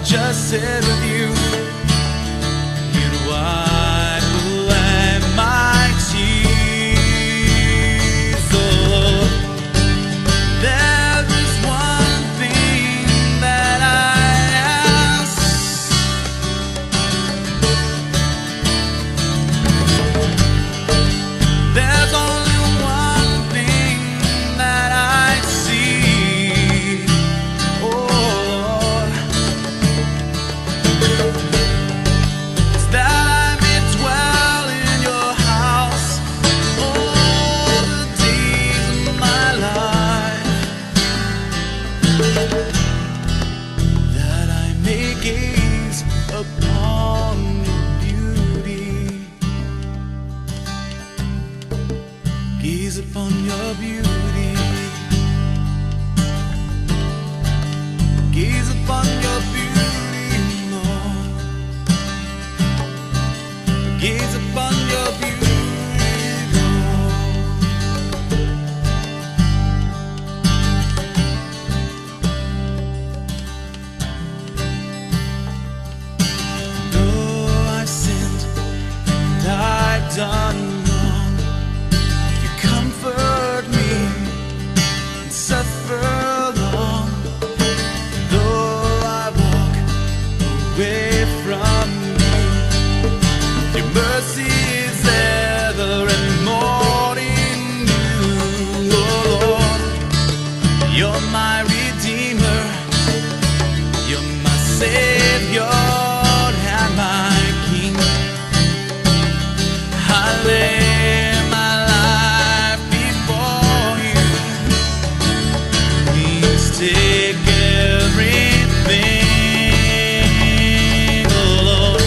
just sit with you. You'd wipe away my tears. Oh, there is one thing that I ask. There's only one thing that I see. Oh Lord, it's that I may dwell in your house all the days of my life, that I may gaze upon your beauty, gaze upon your beauty, gaze upon your beauty, Lord. Gaze upon your beauty, Lord. Though I've sinned and I've done wrong, you comfort me and suffer long. Though I walk away from you, your mercy is ever and morning new. Oh Lord, you're my Redeemer, you're my Savior and my King. I lay my life before you. Please take everything, oh Lord.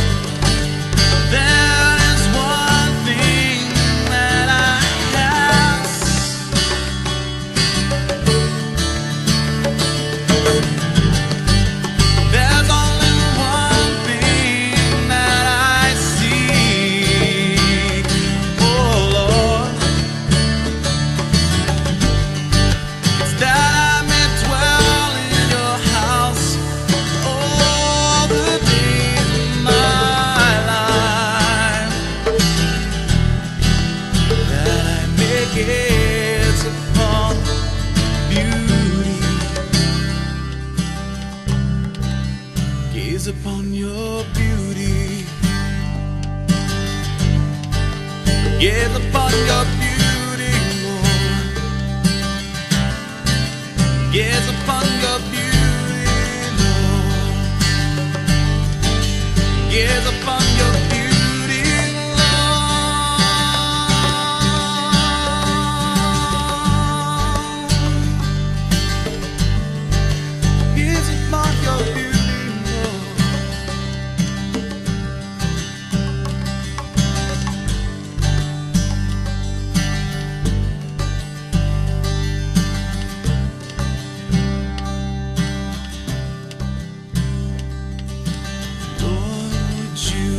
There is one thing that I ask. There's only one thing that I seek, oh Lord. It's that I may dwell in your house all the days of my life, that I may gaze upon beauty, gaze upon your beauty, gaze upon your beauty, Lord. Gaze upon your beauty, Lord. Gaze upon your beauty, Lord. Gaze upon your beauty, Lord. Lord, would you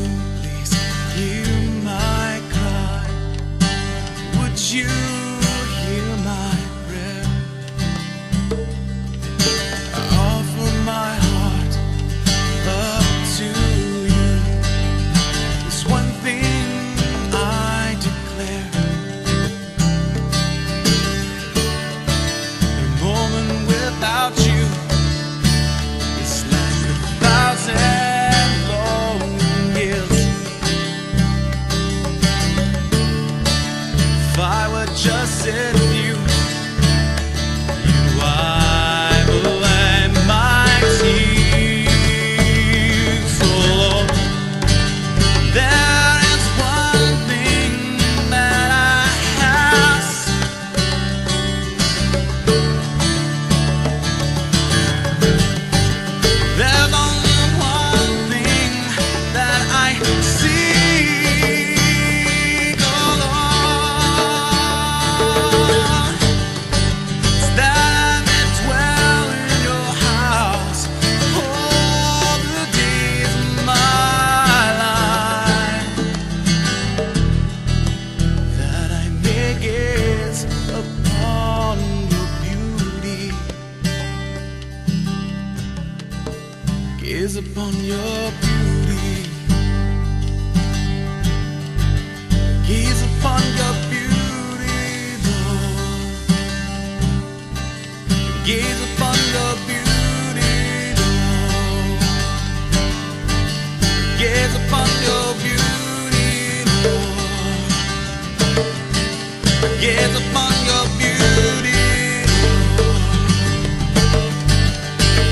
gaze upon your beauty, gaze upon your beauty, Lord, gaze upon your beauty, Lord, gaze upon your beauty, Lord, gaze upon your beauty, Lord,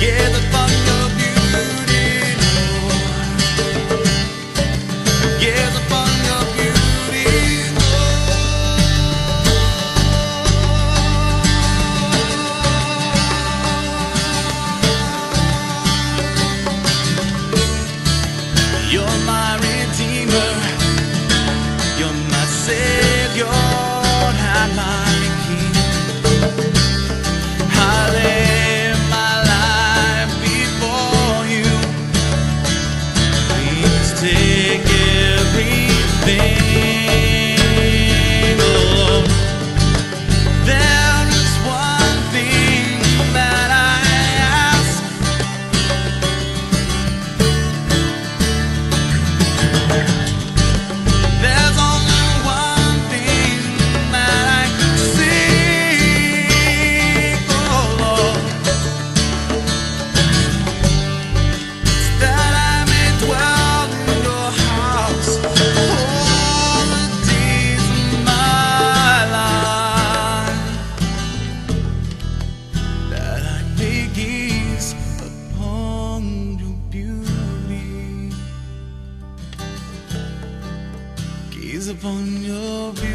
gaze upon your beauty, Lord, gaze upon your beauty, Lord. You're my Redeemer, you're my Savior, and my King. I lay my life before you. Please take everything. Oh, there is one thing that I ask. There's only one thing that I seek, oh Lord, that I may dwell in your house all the days of my life, that I may gaze upon your beauty, gaze upon your beauty.